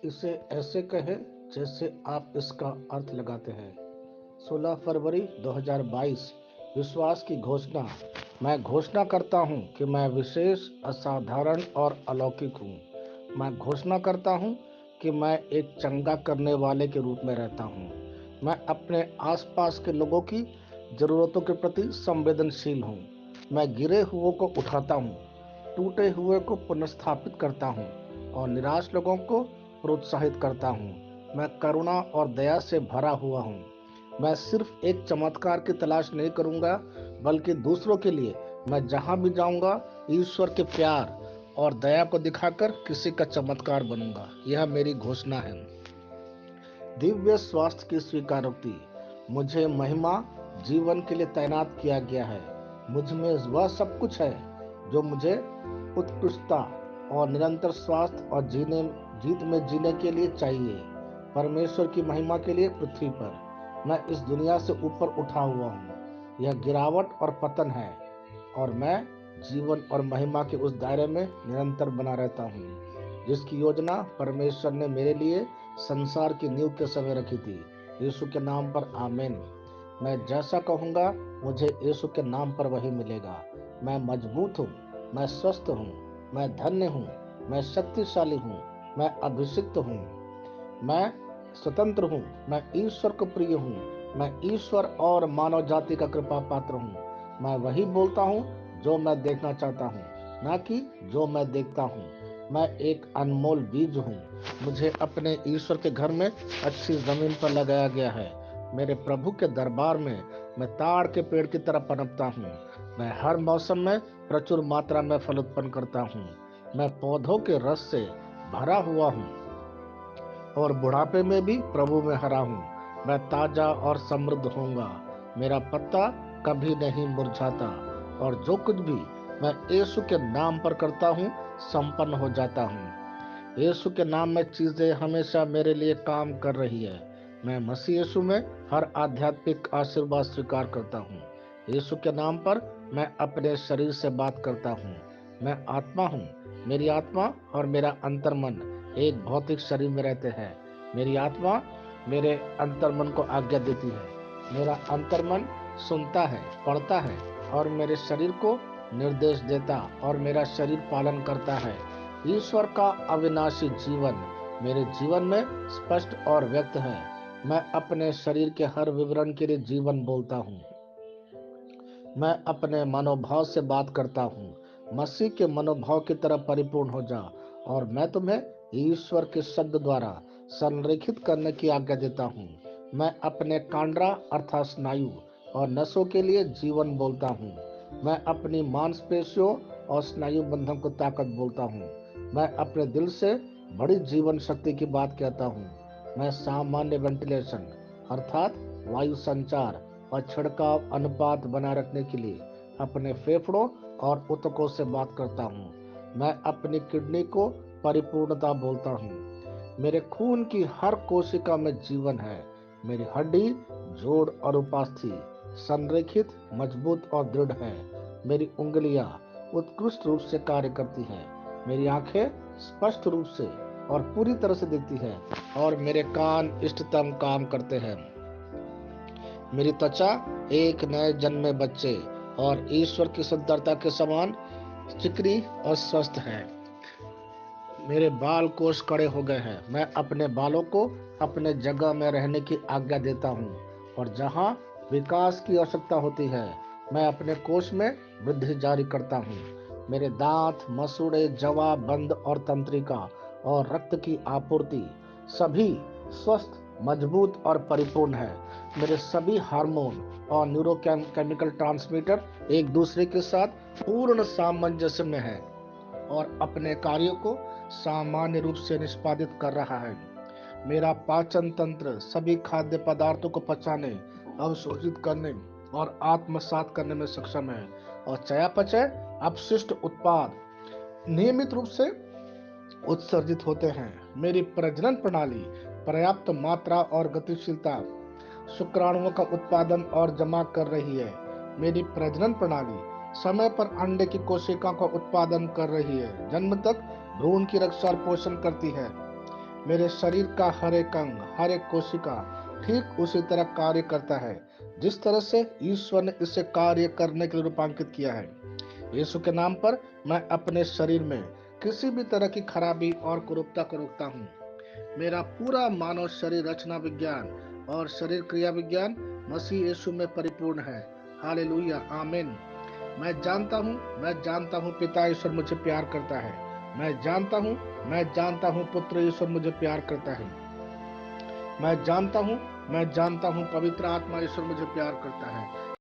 इसे ऐसे कहें जैसे आप इसका अर्थ लगाते हैं। 16 फरवरी 2022। विश्वास की घोषणा। मैं घोषणा करता हूँ कि मैं विशेष, असाधारण और अलौकिक हूँ। मैं घोषणा करता हूँ कि मैं एक चंगा करने वाले के रूप में रहता हूँ। मैं अपने आसपास के लोगों की ज़रूरतों के प्रति संवेदनशील हूँ। मैं गिरे हुओं को उठाता हूँ, टूटे हुए को पुनर्स्थापित करता हूँ और निराश लोगों को प्रोत्साहित करता हूँ। मैं करुणा और दया से भरा हुआ हूँ। मैं सिर्फ एक चमत्कार की तलाश नहीं करूंगा, बल्कि दूसरों के लिए मैं जहां भी जाऊंगा ईश्वर के प्यार और दया को दिखाकर किसी का चमत्कार बनूंगा। यह मेरी घोषणा है। दिव्य स्वास्थ्य की स्वीकारोक्ति। मुझे महिमा जीवन के लिए तैनात किया गया है। मुझ में वह सब कुछ है जो मुझे उत्कृष्टता और निरंतर स्वास्थ्य और जीत में जीने के लिए चाहिए। परमेश्वर की महिमा के लिए पृथ्वी पर मैं इस दुनिया से ऊपर उठा हुआ हूँ। यह गिरावट और पतन है और मैं जीवन और महिमा के उस दायरे में निरंतर बना रहता हूँ जिसकी योजना परमेश्वर ने मेरे लिए संसार की नींव के समय रखी थी। यीशु के नाम पर आमीन। मैं जैसा कहूँगा मुझे यीशु के नाम पर वही मिलेगा। मैं मजबूत हूँ, मैं स्वस्थ हूँ, मैं धन्य हूँ, मैं शक्तिशाली हूँ, मैं अभिषिक्त हूँ, मैं स्वतंत्र हूँ, मैं ईश्वर को प्रिय हूँ, मैं ईश्वर और मानव जाति का कृपा पात्र हूँ। मैं वही बोलता हूँ जो मैं देखना चाहता हूँ, ना कि जो मैं देखता हूँ। मैं एक अनमोल बीज हूँ। मुझे अपने ईश्वर के घर में अच्छी जमीन पर लगाया गया है। मेरे प्रभु के दरबार में मैं ताड़ के पेड़ की तरह पनपता हूँ। मैं हर मौसम में प्रचुर मात्रा में फल उत्पन्न करता हूँ। मैं पौधों के रस से भरा हुआ हूँ और बुढ़ापे में भी प्रभु में हरा हूँ। मैं ताजा और समृद्ध होऊंगा। मेरा पत्ता कभी नहीं मुरझाता और जो कुछ भी मैं यीशु के नाम पर करता हूँ संपन्न हो जाता हूँ। यीशु के नाम में चीजें हमेशा मेरे लिए काम कर रही है। मैं मसीह यीशु में हर आध्यात्मिक आशीर्वाद स्वीकार करता हूँ। यीशु के नाम पर मैं अपने शरीर से बात करता हूँ। मैं आत्मा हूँ। मेरी आत्मा और मेरा अंतर्मन एक भौतिक शरीर में रहते हैं। मेरी आत्मा मेरे अंतर्मन को आज्ञा देती है। मेरा अंतर्मन सुनता है, पढ़ता है और मेरे शरीर को निर्देश देता और मेरा शरीर पालन करता है। ईश्वर का अविनाशी जीवन मेरे जीवन में स्पष्ट और व्यक्त है। मैं अपने शरीर के हर विवरण के लिए जीवन बोलता हूँ। मैं अपने मनोभाव से बात करता हूँ। मसीह के मनोभाव की तरह परिपूर्ण हो जा और मैं तुम्हें ईश्वर के शब्द द्वारा संरेखित करने की आज्ञा देता हूँ। मैं अपने कांड्रा अर्थात स्नायु और नसों के लिए जीवन बोलता हूँ। मैं अपनी मांसपेशियों और स्नायु बंधन को ताकत बोलता हूँ। मैं अपने दिल से बड़ी जीवन शक्ति की बात कहता हूँ। मैं सामान्य वेंटिलेशन अर्थात वायु संचार और छिड़काव अनुपात बनाए रखने के लिए अपने फेफड़ों और ऊतकों से बात करता हूँ। मैं अपनी किडनी को परिपूर्णता बोलता हूँ। मेरे खून की हर कोशिका में जीवन है। मेरी हड्डी, जोड़ और उपास्थि संरेखित, मजबूत और दृढ़ है। मेरी उंगलियां उत्कृष्ट रूप से कार्य करती हैं। मेरी आंखें स्पष्ट रूप से और पूरी तरह से दिखती हैं और मेरे कान इष्टतम काम करते हैं। मेरी त्वचा एक नए जन्मे बच्चे और ईश्वर की सुंदरता के समान चिकनी और स्वस्थ है। मेरे बाल कोष कड़े हो गए हैं। मैं अपने बालों को अपने जगह में रहने की आज्ञा देता हूँ और जहाँ विकास की आवश्यकता होती है मैं अपने कोष में वृद्धि जारी करता हूँ। मेरे दांत, मसूड़े, जवा, बंद और तंत्रिका और रक्त की आपूर्ति सभी स्वस्थ, मजबूत और परिपूर्ण है। मेरे सभी हार्मोन और न्यूरोकेमिकल ट्रांसमीटर एक दूसरे के साथ पूर्ण सामंजस्य में है और अपने कार्यों को सामान्य रूप से निष्पादित कर रहा है। मेरा पाचन तंत्र सभी खाद्य पदार्थों को पचाने, अवशोषित करने और आत्मसात करने में सक्षम है और चयापचय अपशिष्ट उत्पाद नियमित रूप से उत्सर्जित होते हैं। मेरी प्रजनन प्रणाली पर्याप्त मात्रा और गतिशीलता शुक्राणुओं का उत्पादन और जमा कर रही है। मेरी प्रजनन प्रणाली समय पर अंडे की कोशिका का उत्पादन कर रही है। जन्म तक भ्रूण की रक्षा और पोषण करती है। मेरे शरीर का हर एक अंग, हर एक कोशिका ठीक उसी तरह कार्य करता है जिस तरह से ईश्वर ने इसे कार्य करने के लिए रूपांकित किया है। यीशु के नाम पर मैं अपने शरीर में किसी भी तरह की खराबी और कुरूपता को रोकता हूँ। मेरा पूरा मानव शरीर रचना विज्ञान और शरीर क्रिया विज्ञान मसीह यीशु में परिपूर्ण है। हालेलुया, आमीन। मैं जानता हूँ पिता ईश्वर मुझे प्यार करता है। मैं जानता हूँ पुत्र ईश्वर मुझे प्यार करता है। मैं जानता हूँ पवित्र आत्मा ईश्वर मुझे प्यार करता है।